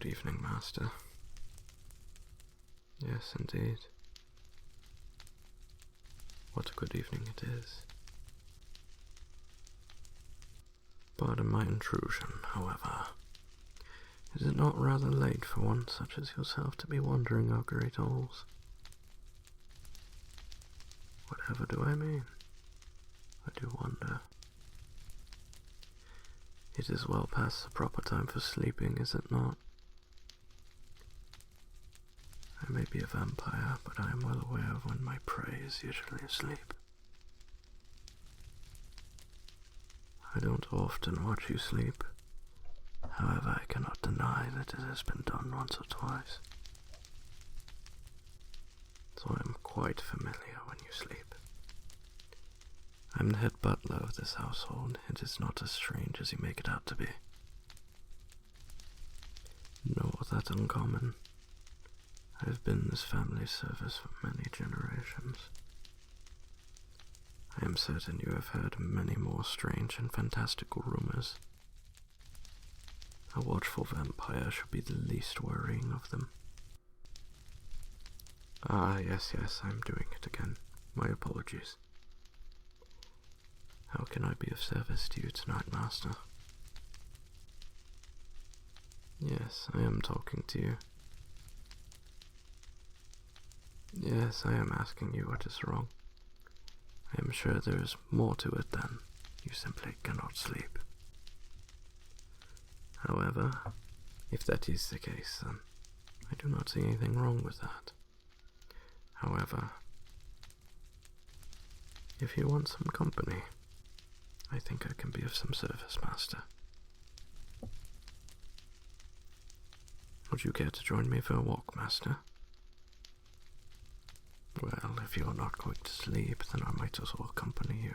Good evening, Master. Yes, indeed. What a good evening it is. Pardon my intrusion, however. Is it not rather late for one such as yourself to be wandering our great halls? Whatever do I mean? I do wonder. It is well past the proper time for sleeping, is it not? I may be a vampire, but I am well aware of when my prey is usually asleep. I don't often watch you sleep. However, I cannot deny that it has been done once or twice. So I am quite familiar when you sleep. I'm the head butler of this household. It is not as strange as you make it out to be. Nor that uncommon. I have been in this family's service for many generations. I am certain you have heard many more strange and fantastical rumors. A watchful vampire should be the least worrying of them. Ah, yes, I'm doing it again. My apologies. How can I be of service to you tonight, Master? Yes, I am talking to you. Yes, I am asking you what is wrong. I am sure there is more to it than you simply cannot sleep. However, if that is the case, then I do not see anything wrong with that. However, if you want some company, I think I can be of some service, Master. Would you care to join me for a walk, Master? Well, if you're not going to sleep, then I might as well accompany you.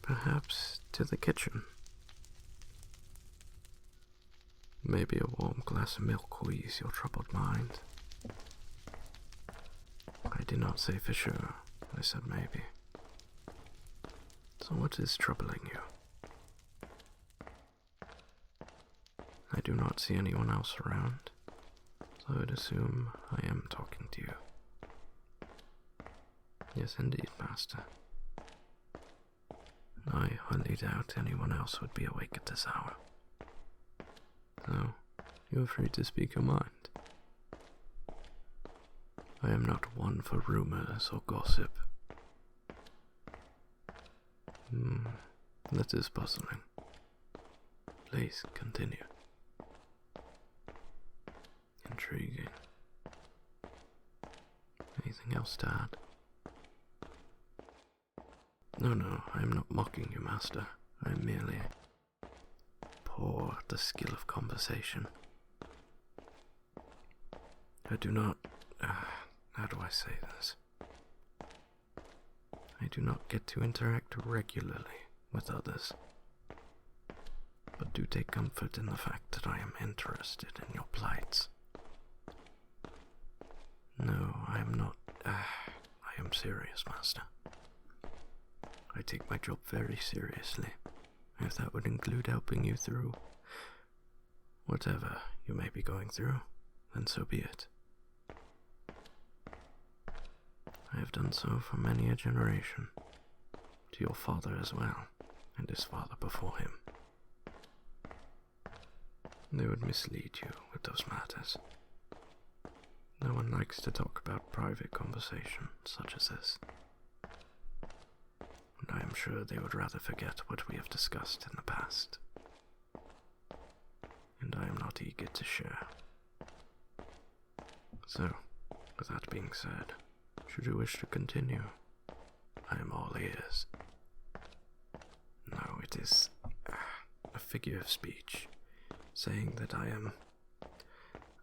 Perhaps to the kitchen. Maybe a warm glass of milk will ease your troubled mind. I did not say for sure, I said maybe. So what is troubling you? I do not see anyone else around, so I would assume I am talking to you. Yes, indeed, Master. I highly doubt anyone else would be awake at this hour. So, you are free to speak your mind. I am not one for rumors or gossip. That is puzzling. Please continue. Intriguing. Anything else to add? No, I am not mocking you, Master. I am merely poor at the skill of conversation. I do not... how do I say this? I do not get to interact regularly with others, but do take comfort in the fact that I am interested in your plights. No, I am not... I am serious, Master. I take my job very seriously, if that would include helping you through whatever you may be going through, then so be it. I have done so for many a generation, to your father as well, and his father before him. They would mislead you with those matters. No one likes to talk about private conversation such as this. And I am sure they would rather forget what we have discussed in the past. And I am not eager to share. So, with that being said, should you wish to continue, I am all ears. No, it is a figure of speech, saying that I am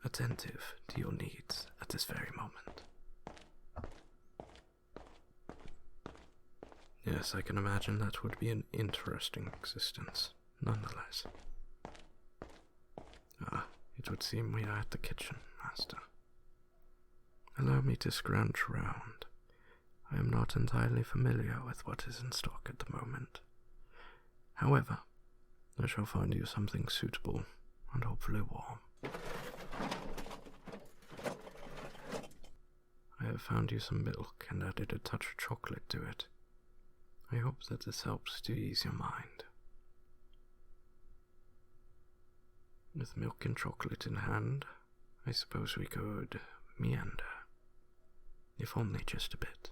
attentive to your needs at this very moment. Yes, I can imagine that would be an interesting existence, nonetheless. It would seem we are at the kitchen, Master. Allow me to scrounge round. I am not entirely familiar with what is in stock at the moment. However, I shall find you something suitable, and hopefully warm. I have found you some milk and added a touch of chocolate to it. I hope that this helps to ease your mind. With milk and chocolate in hand, I suppose we could meander, if only just a bit.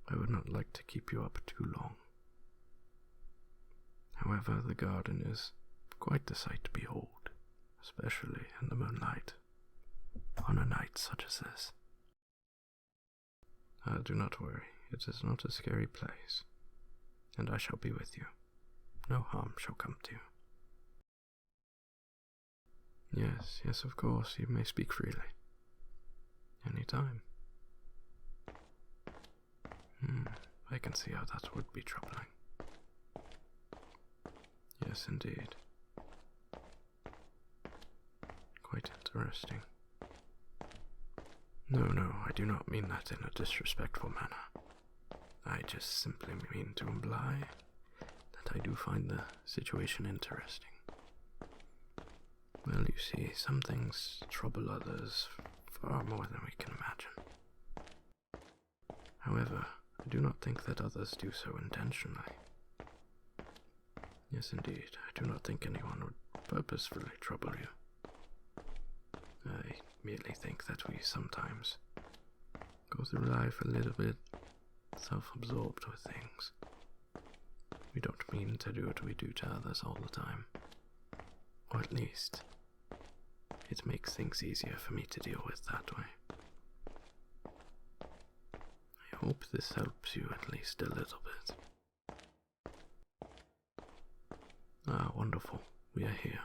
I would not like to keep you up too long. However, the garden is quite the sight to behold, especially in the moonlight, on a night such as this. Do not worry, it is not a scary place, and I shall be with you. No harm shall come to you. Yes, of course, you may speak freely. Any time. I can see how that would be troubling. Yes, indeed. Quite interesting. No, I do not mean that in a disrespectful manner. I just simply mean to imply that I do find the situation interesting. Well, you see, some things trouble others far more than we can imagine. However, I do not think that others do so intentionally. Yes, indeed, I do not think anyone would purposefully trouble you. I merely think that we sometimes go through life a little bit self-absorbed with things. We don't mean to do what we do to others all the time. Or at least, it makes things easier for me to deal with that way. I hope this helps you at least a little bit. Wonderful. We are here.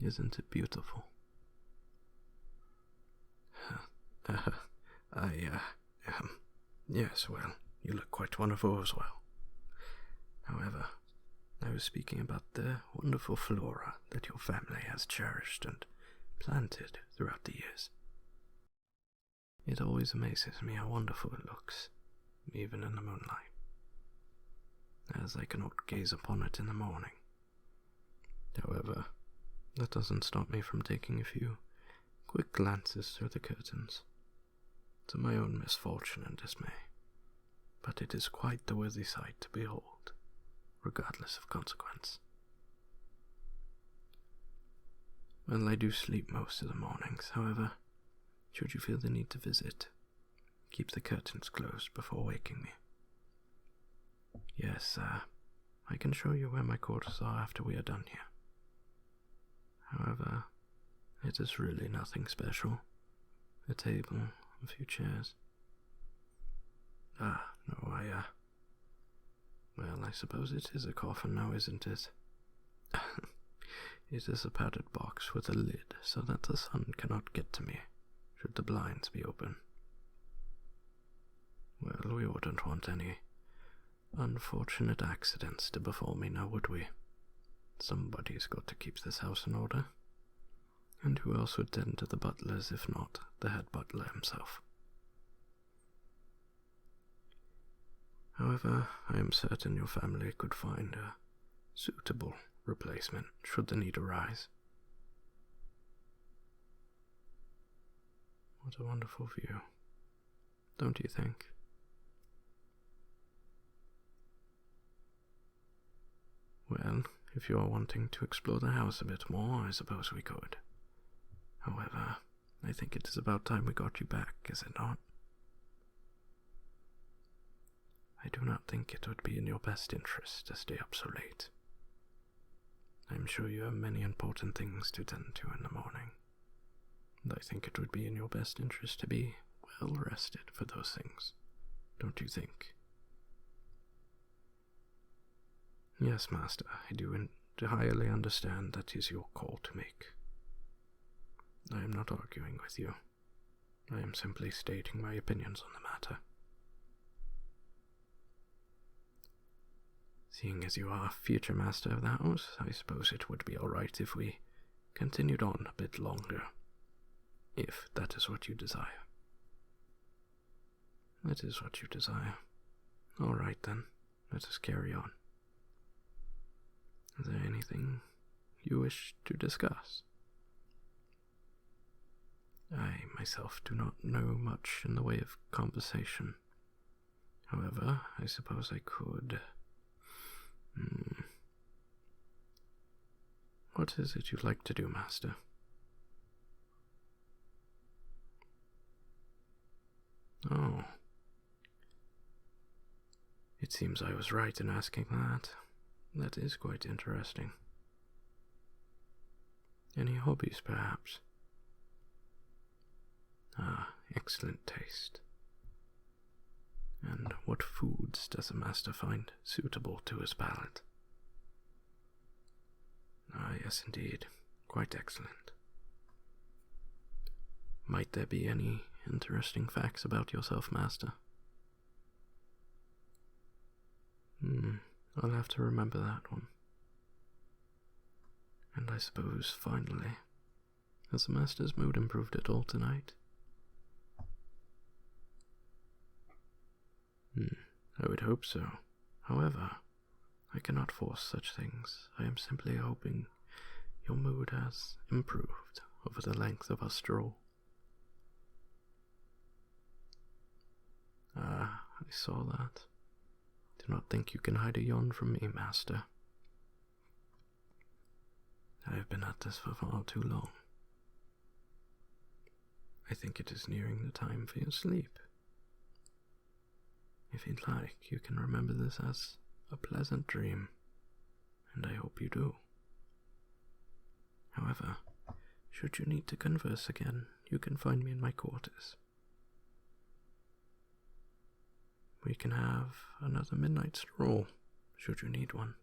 Isn't it beautiful? Yes, well, you look quite wonderful as well. However, I was speaking about the wonderful flora that your family has cherished and planted throughout the years. It always amazes me how wonderful it looks, even in the moonlight, as I cannot gaze upon it in the morning. However, that doesn't stop me from taking a few quick glances through the curtains, to my own misfortune and dismay, but it is quite the worthy sight to behold, regardless of consequence. Well, I do sleep most of the mornings, however, should you feel the need to visit, keep the curtains closed before waking me. Yes, I can show you where my quarters are after we are done here. However, it is really nothing special. A table, a few chairs. No, well, I suppose it is a coffin now, isn't it? It is a padded box with a lid so that the sun cannot get to me, should the blinds be open. Well, we wouldn't want any unfortunate accidents to befall me now, would we? Somebody's got to keep this house in order. And who else would tend to the butlers if not the head butler himself? However, I am certain your family could find a suitable replacement should the need arise. What a wonderful view, don't you think? Well, if you are wanting to explore the house a bit more, I suppose we could. However, I think it is about time we got you back, is it not? I do not think it would be in your best interest to stay up so late. I am sure you have many important things to tend to in the morning, and I think it would be in your best interest to be well rested for those things, don't you think? Yes, Master, I do entirely understand that is your call to make. I am not arguing with you. I am simply stating my opinions on the matter. Seeing as you are future master of the house, I suppose it would be alright if we continued on a bit longer, if that is what you desire. That is what you desire. Alright then, let us carry on. Is there anything you wish to discuss? I myself do not know much in the way of conversation. However, I suppose I could. What is it you'd like to do, Master? Oh. It seems I was right in asking that. That is quite interesting. Any hobbies, perhaps? Ah, excellent taste. And what foods does a master find suitable to his palate? Ah, yes, indeed. Quite excellent. Might there be any interesting facts about yourself, Master? I'll have to remember that one. And I suppose, finally, has the Master's mood improved at all tonight? I would hope so. However, I cannot force such things. I am simply hoping your mood has improved over the length of our stroll. Ah, I saw that. Do not think you can hide a yawn from me, Master. I have been at this for far too long. I think it is nearing the time for your sleep. If you'd like, you can remember this as a pleasant dream, and I hope you do. However, should you need to converse again, you can find me in my quarters. We can have another midnight stroll, should you need one.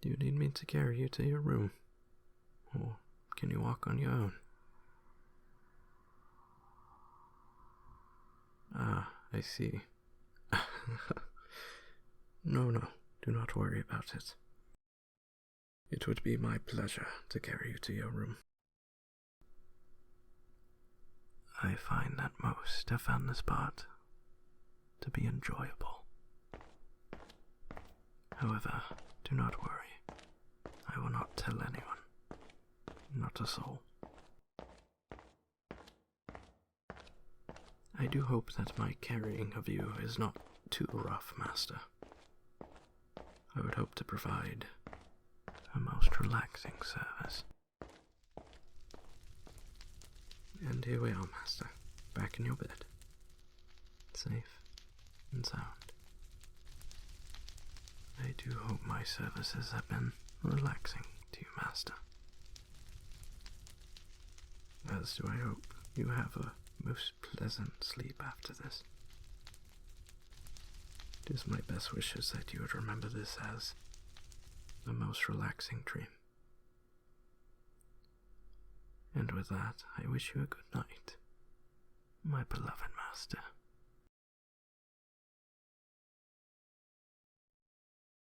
Do you need me to carry you to your room, or can you walk on your own? Ah, I see. No, do not worry about it. It would be my pleasure to carry you to your room. I find that most have found this part to be enjoyable. However, do not worry. I will not tell anyone. Not a soul. I do hope that my carrying of you is not too rough, Master. I would hope to provide a most relaxing service. And here we are, Master, back in your bed. Safe and sound. I do hope my services have been relaxing to you, Master. As do I hope you have a most pleasant sleep after this. It is my best wishes that you would remember this as a most relaxing dream. And with that, I wish you a good night, my beloved Master.